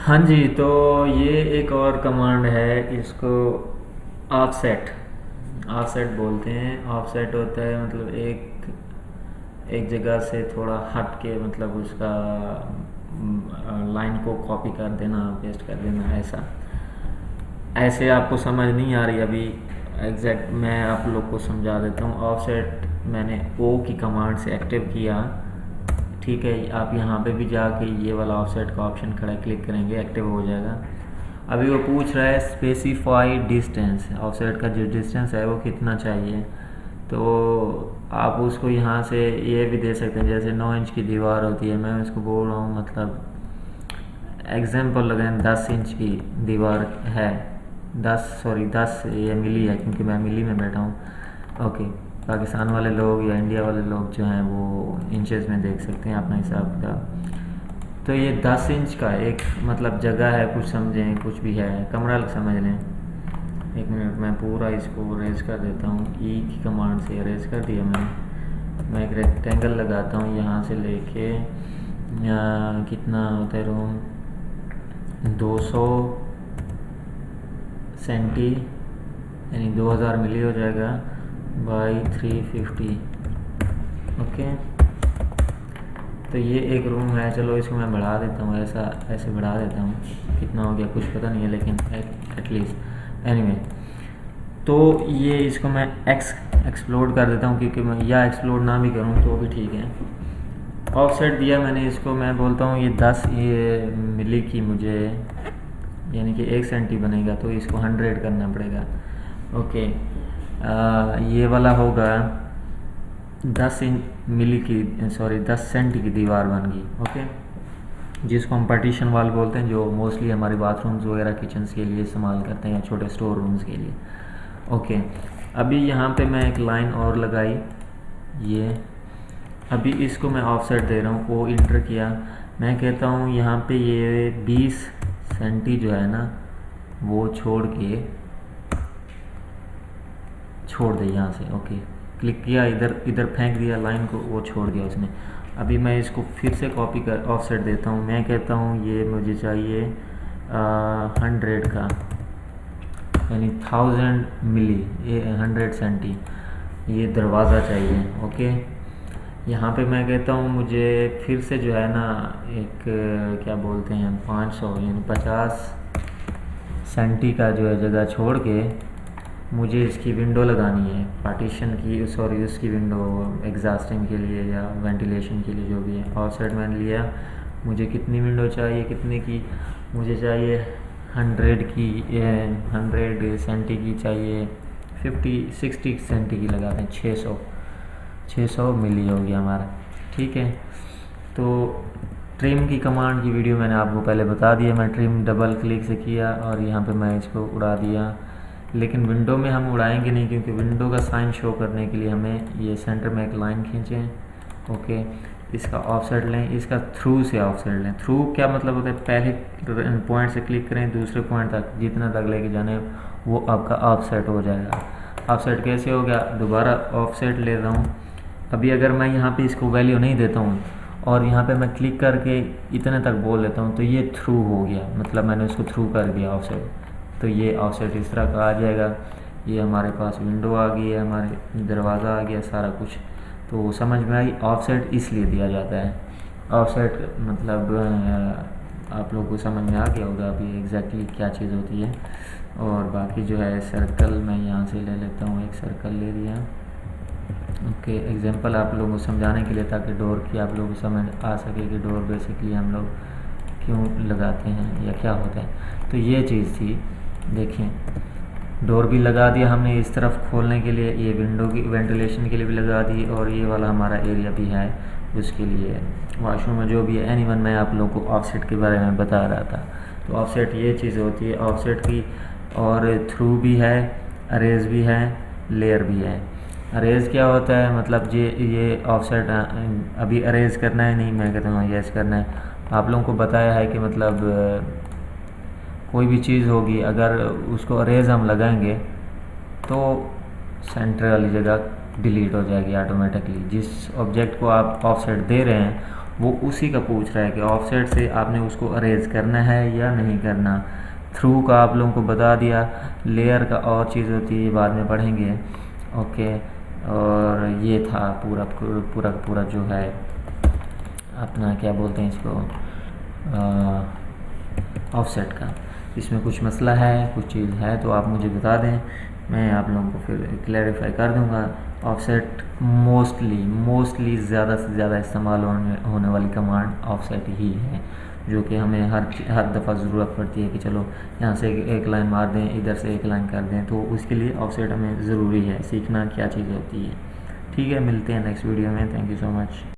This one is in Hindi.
हाँ जी, तो ये एक और कमांड है, इसको ऑफसेट ऑफसेट बोलते हैं। ऑफसेट होता है मतलब एक एक जगह से थोड़ा हट के, मतलब उसका लाइन को कॉपी कर देना, पेस्ट कर देना। ऐसा ऐसे आपको समझ नहीं आ रही अभी एग्जैक्ट, मैं आप लोग को समझा देता हूँ। ऑफसेट मैंने ओ की कमांड से एक्टिव किया। ठीक है, आप यहाँ पे भी जाके ये वाला ऑफसेट का ऑप्शन खड़ा क्लिक करेंगे, एक्टिव हो जाएगा। अभी वो पूछ रहा है स्पेसिफाई डिस्टेंस, ऑफसेट का जो डिस्टेंस है वो कितना चाहिए। तो आप उसको यहाँ से ये भी दे सकते हैं, जैसे 9 इंच की दीवार होती है, मैं उसको बोल रहा हूँ मतलब एग्जाम्पल लगाएं 10 इंच की दीवार है। 10 ये मिली है क्योंकि मैं मिली में बैठा हूँ। ओके, पाकिस्तान वाले लोग या इंडिया वाले लोग जो हैं वो इंचेस में देख सकते हैं अपना हिसाब का। तो ये 10 इंच का एक मतलब जगह है, कुछ समझें, कुछ भी है, कमरा समझ लें। एक मिनट, मैं पूरा इसको रेज कर देता हूँ। ई की कमांड से रेज कर दिया मैं एक रेक्टेंगल लगाता हूँ यहाँ से लेके कितना होता है रूम, 200 सेंटी यानी 2000 मिली हो जाएगा बाई 350। ओके, तो ये एक रूम है। चलो इसको मैं बढ़ा देता हूँ, ऐसे बढ़ा देता हूँ। कितना हो गया कुछ पता नहीं है, लेकिन एटलीस्ट एनीवे। तो ये इसको मैं एक्सप्लोड कर देता हूँ, क्योंकि मैं या एक्सप्लोड ना भी करूँ तो भी ठीक है। ऑफसेट दिया मैंने इसको, मैं बोलता हूँ ये 10 ये मिली की मुझे, यानी कि 1 सेंटी बनेगा, तो इसको 100 करना पड़ेगा। ओके, ये वाला होगा 10 इंच मिली की, सॉरी 10 सेंटी की दीवार बन गई। ओके, जिसको हम पार्टीशन वाल बोलते हैं, जो मोस्टली हमारे बाथरूम्स वगैरह किचन्स के लिए इस्तेमाल करते हैं या छोटे स्टोर रूम्स के लिए। ओके, अभी यहाँ पे मैं एक लाइन और लगाई, ये अभी इसको मैं ऑफसेट दे रहा हूँ, ओ इंटर किया। मैं कहता हूँ यहाँ पे ये 20 सेंटी जो है ना वो छोड़ दे यहाँ से। ओके, क्लिक किया, इधर फेंक दिया लाइन को, वो छोड़ दिया उसने। अभी मैं इसको फिर से कॉपी कर ऑफसेट देता हूँ। मैं कहता हूँ ये मुझे चाहिए 100 का, यानी 1000 मिली, ये 100 सेंटी ये दरवाज़ा चाहिए। ओके, यहाँ पे मैं कहता हूँ मुझे फिर से जो है ना एक क्या बोलते हैं 500 यानी 50 सेंटी का जो है जगह छोड़ के मुझे इसकी विंडो लगानी है, पार्टीशन की, सॉरी उसकी विंडो एग्जॉस्टिंग के लिए या वेंटिलेशन के लिए जो भी है। ऑफसेट मैंने लिया, मुझे कितनी विंडो चाहिए, कितने की मुझे चाहिए, 100 की, 100 सेंटी की चाहिए, 60 सेंटी की लगाते हैं, 600 मिली हो गया हमारा। ठीक है, तो ट्रिम की कमांड की वीडियो मैंने आपको पहले बता दिया। मैं ट्रिम डबल क्लिक से किया और यहाँ पे मैं इसको उड़ा दिया, लेकिन विंडो में हम उड़ाएंगे नहीं, क्योंकि विंडो का साइन शो करने के लिए हमें ये सेंटर में एक लाइन खींचें। ओके, इसका ऑफसेट लें, इसका थ्रू से ऑफसेट लें। थ्रू क्या मतलब होता है, पहले पॉइंट से क्लिक करें, दूसरे पॉइंट तक जितना तक लेके जाने वो आपका ऑफसेट हो जाएगा। ऑफसेट कैसे हो गया, दोबारा ऑफसेट ले रहा हूँ। अभी अगर मैं यहाँ पे इसको वैल्यू नहीं देता हूँ और यहाँ पे मैं क्लिक करके इतने तक बोल देता हूँ, तो ये थ्रू हो गया, मतलब मैंने उसको थ्रू कर दिया ऑफसेट। तो ये ऑफसेट इस तरह का आ जाएगा। ये हमारे पास विंडो आ गई है, हमारे दरवाज़ा आ गया, सारा कुछ। तो समझ में आई, ऑफसेट इसलिए दिया जाता है। ऑफसेट मतलब आप लोगों को समझ में आ गया होगा अभी एग्जैक्टली क्या चीज़ होती है। और बाकी जो है सर्कल मैं यहाँ से ले लेता हूँ, एक सर्कल ले लिया। ओके, एग्जांपल आप लोगों को समझाने के लिए, ताकि डोर की आप लोगों को समझ आ सके कि डोर बेसिकली हम लोग क्यों लगाते हैं या क्या होता है। तो ये चीज़ थी, देखिए डोर भी लगा दिया हमने इस तरफ खोलने के लिए, ये विंडो की वेंटिलेशन के लिए भी लगा दी, और ये वाला हमारा एरिया भी है उसके लिए, वॉशरूम में जो भी है। एनीवन मैं आप लोगों को ऑफसेट के बारे में बता रहा था। तो ऑफसेट ये चीज़ होती है ऑफसेट की, और थ्रू भी है, अरेज भी है, लेयर भी है। अरेज क्या होता है, मतलब ये ऑफसेट अभी अरेज करना है, नहीं मैं कहता हूँ यस करना है। आप लोगों को बताया है कि मतलब कोई भी चीज़ होगी, अगर उसको अरेज हम लगाएंगे तो सेंटर वाली जगह डिलीट हो जाएगी ऑटोमेटिकली। जिस ऑब्जेक्ट को आप ऑफसेट दे रहे हैं वो उसी का पूछ रहा है कि ऑफसेट से आपने उसको अरेज करना है या नहीं करना। थ्रू का आप लोगों को बता दिया, लेयर का और चीज़ होती है बाद में पढ़ेंगे। ओके, और ये था पूरा पूरा पूरा जो है अपना क्या बोलते हैं इसको, ऑफसेट का। इसमें कुछ मसला है, कुछ चीज़ है तो आप मुझे बता दें, मैं आप लोगों को फिर क्लैरिफाई कर दूंगा। ऑफसेट मोस्टली ज़्यादा से ज़्यादा इस्तेमाल होने वाली कमांड ऑफसेट ही है, जो कि हमें हर दफ़ा ज़रूरत पड़ती है कि चलो यहाँ से एक लाइन मार दें, इधर से एक लाइन कर दें, तो उसके लिए ऑफसेट हमें ज़रूरी है सीखना क्या चीज़ होती है। ठीक है, मिलते हैं नेक्स्ट वीडियो में। Thank you so much.